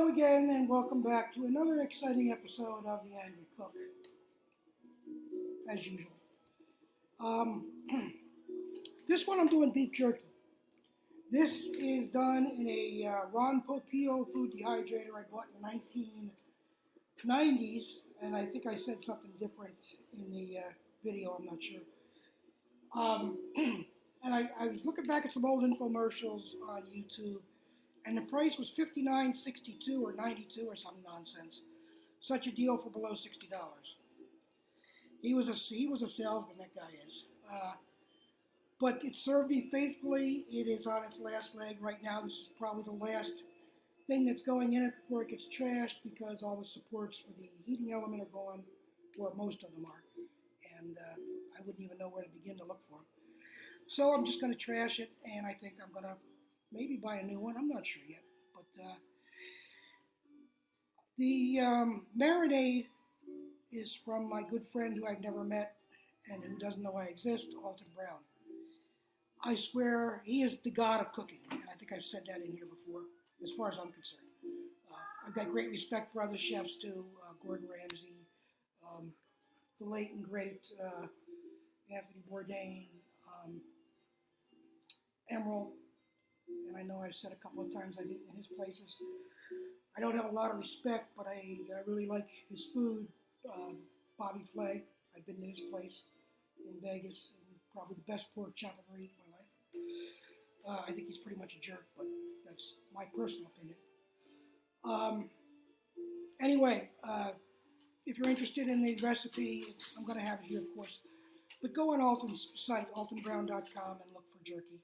Hello again and welcome back to another exciting episode of The Angry Cook, as usual. This one I'm doing beef jerky. This is done in a Ron Popeil food dehydrator I bought in the 1990s, and I think I said something different in the video, I'm not sure. And I was looking back at some old infomercials on YouTube, and the price was $59.62 or $92 or some nonsense. Such a deal for below $60. He was a salesman, that guy is. But it served me faithfully. It is on its last leg right now. This is probably the last thing that's going in it before it gets trashed, because all the supports for the heating element are gone, or most of them are. And I wouldn't even know where to begin to look for them. So I'm just going to trash it, and I think I'm going to maybe buy a new one. I'm not sure yet. But the marinade is from my good friend who I've never met and who doesn't know I exist, Alton Brown. I swear he is the god of cooking, and I think I've said that in here before, as far as I'm concerned. I've got great respect for other chefs too, Gordon Ramsay, the late and great Anthony Bourdain, Emerald, and I know I've said a couple of times I've eaten in his places. I don't have a lot of respect, but I really like his food. Bobby Flay, I've been to his place in Vegas, and probably the best pork chop I've ever eaten in my life. I think he's pretty much a jerk, but that's my personal opinion. Anyway, if you're interested in the recipe, I'm going to have it here, of course. But go on Alton's site, altonbrown.com, and look for jerky.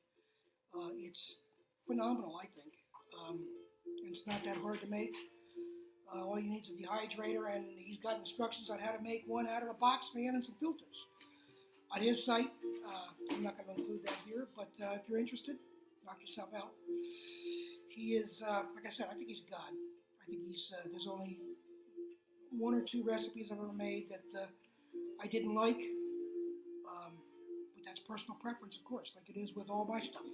It's phenomenal, I think. And it's not that hard to make. All you need is a dehydrator, and he's got instructions on how to make one out of a box fan and some filters. On his site, I'm not going to include that here, but if you're interested, knock yourself out. He is, like I said, I think he's a god. I think there's only one or two recipes I've ever made that I didn't like. But that's personal preference, of course, like it is with all my stuff.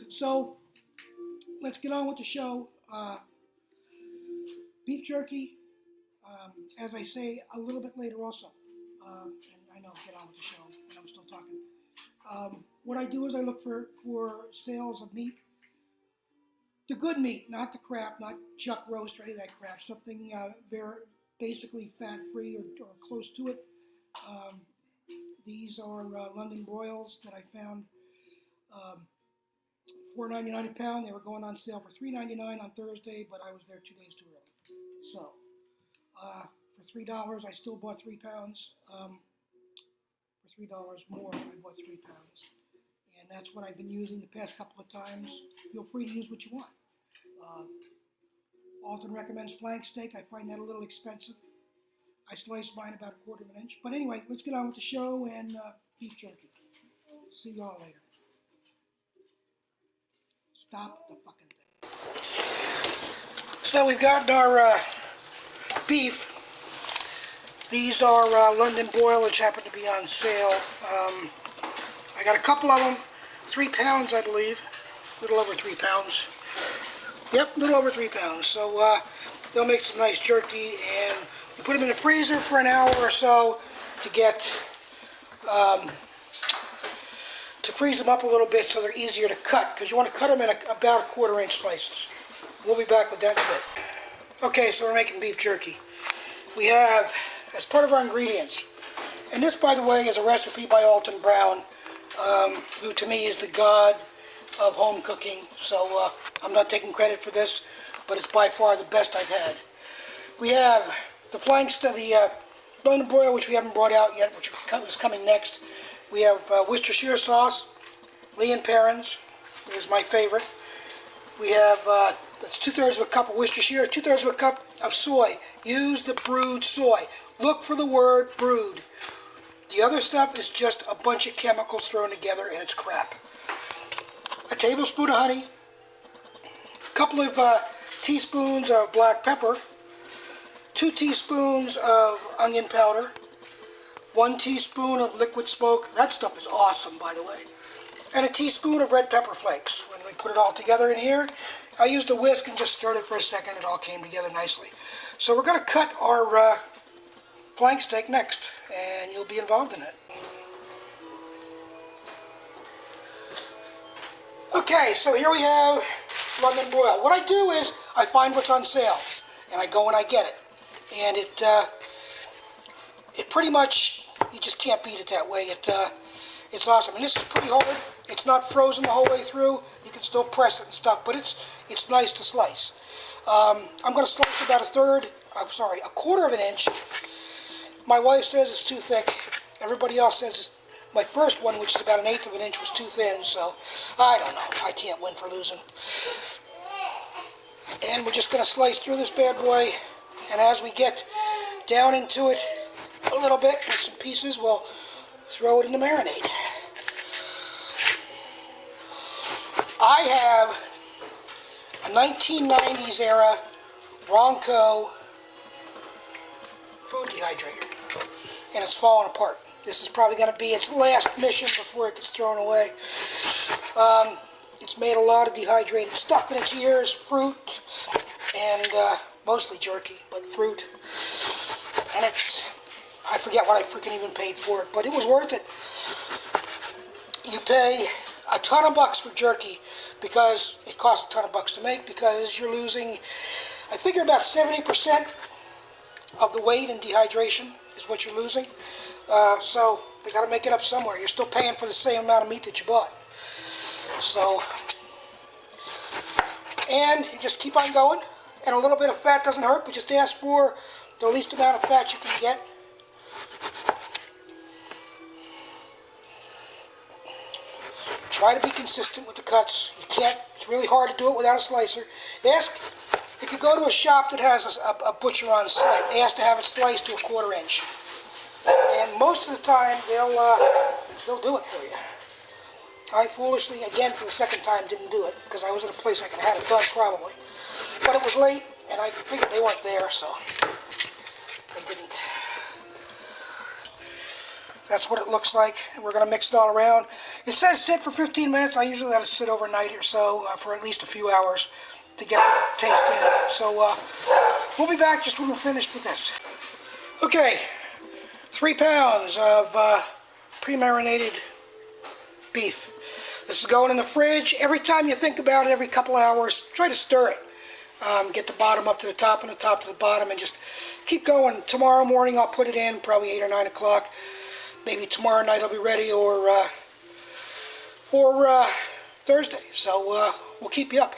So, let's get on with the show. Beef jerky, as I say, a little bit later also. And I know, get on with the show, and I'm still talking. What I do is I look for sales of meat. The good meat, not the crap, not chuck roast or any of that crap. Something very basically fat-free or close to it. These are London broils that I found $4.99 a pound. They were going on sale for $3.99 on Thursday, but I was there 2 days too early. So, for $3, I still bought 3 pounds. For $3 more, I bought 3 pounds. And that's what I've been using the past couple of times. Feel free to use what you want. Alton recommends flank steak. I find that a little expensive. I sliced mine about 1/4 of an inch. But anyway, let's get on with the show and beef jerky. See y'all later. Stop the fucking thing. So we've got our beef. These are London broil, which happen to be on sale. I got a couple of them, 3 pounds, I believe, a little over 3 pounds. Yep, a little over 3 pounds. So they'll make some nice jerky, and you put them in the freezer for an hour or so to get to freeze them up a little bit so they're easier to cut, because you want to cut them in about 1/4 inch slices. We'll be back with that in a bit. Okay, so we're making beef jerky. We have, as part of our ingredients, and this, by the way, is a recipe by Alton Brown, who to me is the god of home cooking. So I'm not taking credit for this, but it's by far the best I've had. We have the flanks to the London broil, which we haven't brought out yet, which is coming next. We have Worcestershire sauce, Lee & Perrins is my favorite. We have that's 2/3 of a cup of Worcestershire, 2/3 of a cup of soy. Use the brewed soy. Look for the word brewed. The other stuff is just a bunch of chemicals thrown together, and it's crap. A tablespoon of honey, a couple of teaspoons of black pepper, 2 teaspoons of onion powder, 1 teaspoon of liquid smoke. That stuff is awesome, by the way. And a teaspoon of red pepper flakes. When we put it all together in here, I used a whisk and just stirred it for a second. It all came together nicely. So we're going to cut our flank steak next, and you'll be involved in it. Okay, so here we have London broil. What I do is I find what's on sale, and I go and I get it. And it pretty much, you just can't beat it that way. It's awesome. And this is pretty hard. It's not frozen the whole way through. You can still press it and stuff, but it's nice to slice. I'm going to slice about a quarter of an inch. My wife says it's too thick. Everybody else says my first one, which is about an eighth of an inch, was too thin, so I don't know. I can't win for losing. And we're just going to slice through this bad boy, and as we get down into it a little bit with some pieces, we'll throw it in the marinade. I have a 1990s era Ronco food dehydrator, and it's falling apart. This is probably going to be its last mission before it gets thrown away. It's made a lot of dehydrated stuff in its years, fruit, and mostly jerky, but fruit. And I forget what I freaking even paid for it, but it was worth it. You pay a ton of bucks for jerky because it costs a ton of bucks to make, because you're losing, I figure about 70% of the weight in dehydration is what you're losing. So they got to make it up somewhere. You're still paying for the same amount of meat that you bought. So, and you just keep on going, and a little bit of fat doesn't hurt, but just ask for the least amount of fat you can get. Try to be consistent with the cuts. You can't, it's really hard to do it without a slicer. Ask, if you go to a shop that has a butcher on site, ask to have it sliced to a quarter inch. And most of the time, they'll do it for you. I foolishly, again for the second time, didn't do it, because I was at a place I could have had it done probably. But it was late, and I figured they weren't there, so I didn't. That's what it looks like, and we're going to mix it all around. It says sit for 15 minutes. I usually let it sit overnight or so for at least a few hours to get the taste in. So we'll be back just when we're finished with this. Okay, 3 pounds of pre-marinated beef. This is going in the fridge. Every time you think about it, every couple hours, try to stir it. Get the bottom up to the top and the top to the bottom, and just keep going. Tomorrow morning I'll put it in, probably 8 or 9 o'clock. Maybe tomorrow night it'll be ready, or Thursday. So we'll keep you up.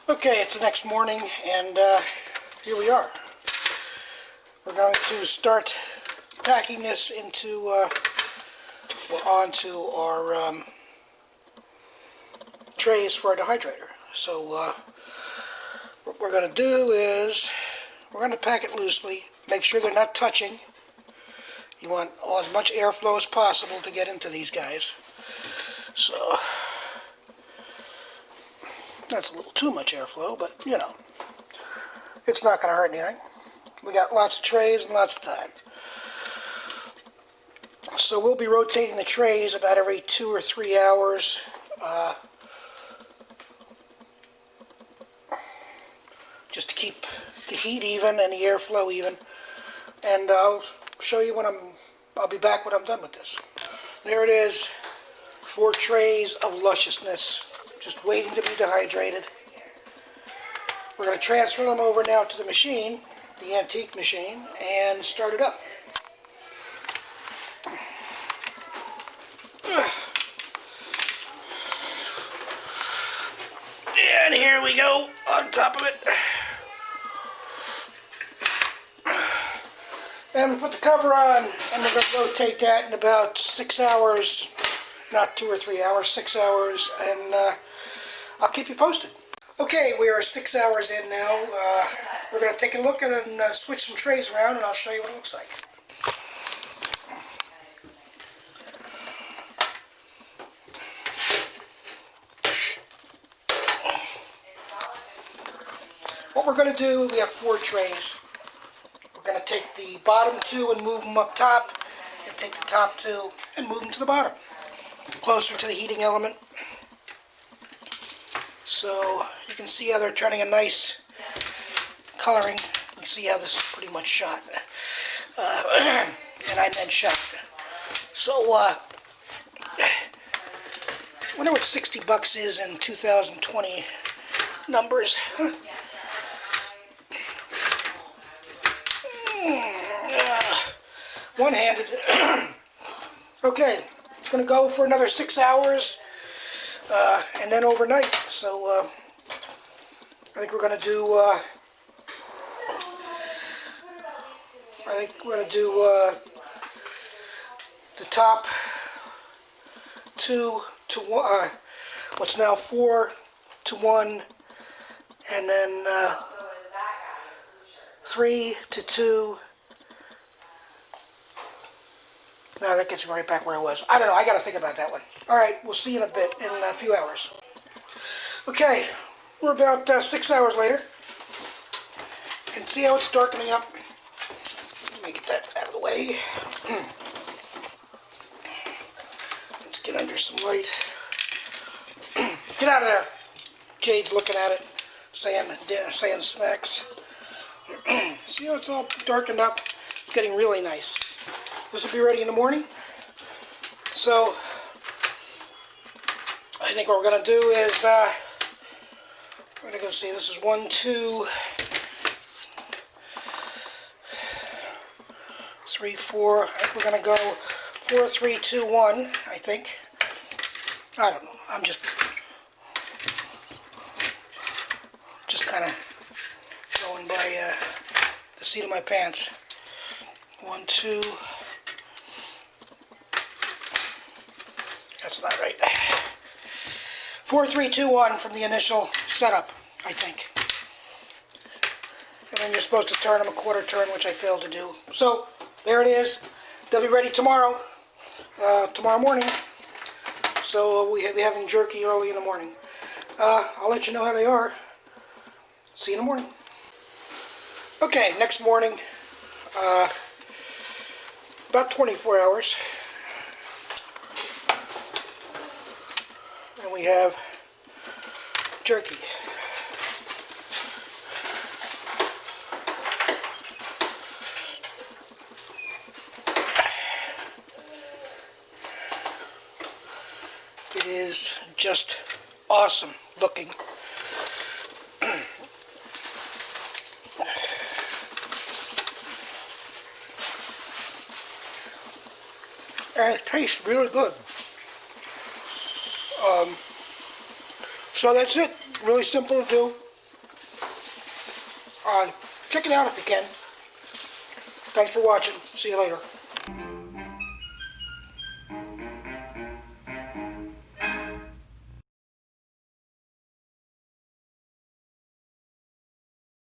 Okay, it's the next morning, and here we are. We're going to start packing this into onto our trays for our dehydrator. So what we're going to do is we're going to pack it loosely. Make sure they're not touching. You want as much airflow as possible to get into these guys. So that's a little too much airflow, but you know, it's not going to hurt anything. We got lots of trays and lots of time. So we'll be rotating the trays about every 2 or 3 hours. Just to keep the heat even and the airflow even. And I'll show you when I'll be back when I'm done with this. There it is. 4 trays of lusciousness, just waiting to be dehydrated. We're going to transfer them over now to the machine, the antique machine, and start it up. And here we go on top of it. And we put the cover on, and we're going to rotate that in about 6 hours, not 2 or 3 hours, 6 hours, and I'll keep you posted. Okay, we are 6 hours in now. We're going to take a look at it and switch some trays around, and I'll show you what it looks like. What we're going to do, we have 4 trays. We're going to take the bottom 2 and move them up top, and take the top 2 and move them to the bottom, closer to the heating element. So you can see how they're turning a nice coloring. You can see how this is pretty much shot. And I then shot. So, I wonder what 60 bucks is in 2020 numbers. One-handed. Okay, it's going to go for another 6 hours, and then overnight. So, I think we're going to do, the top 2 to 1, what's now 4 to 1, and then 3 to 2. No, that gets me right back where I was. I don't know. I got to think about that one. All right, we'll see you in a bit, in a few hours. Okay, we're about 6 hours later. And see how it's darkening up. Let me get that out of the way. Let's get under some light. Get out of there. Jade's looking at it, saying smacks. See how it's all darkened up? It's getting really nice. This will be ready in the morning. So, I think what we're going to do is, we're going to go see, this is 1, 2, 3, 4. I think we're going to go 4, 3, 2, 1, I think. I don't know. I'm just kind of going by the seat of my pants. 1, 2. That's not right. 4, 3, 2, 1 from the initial setup, I think. And then you're supposed to turn them a quarter turn, which I failed to do. So, there it is. They'll be ready tomorrow morning. So we'll be having jerky early in the morning. I'll let you know how they are. See you in the morning. Okay, next morning, about 24 hours. And we have jerky. It is just awesome looking. And it tastes really good. So that's it. Really simple to do. Check it out if you can. Thanks for watching. See you later.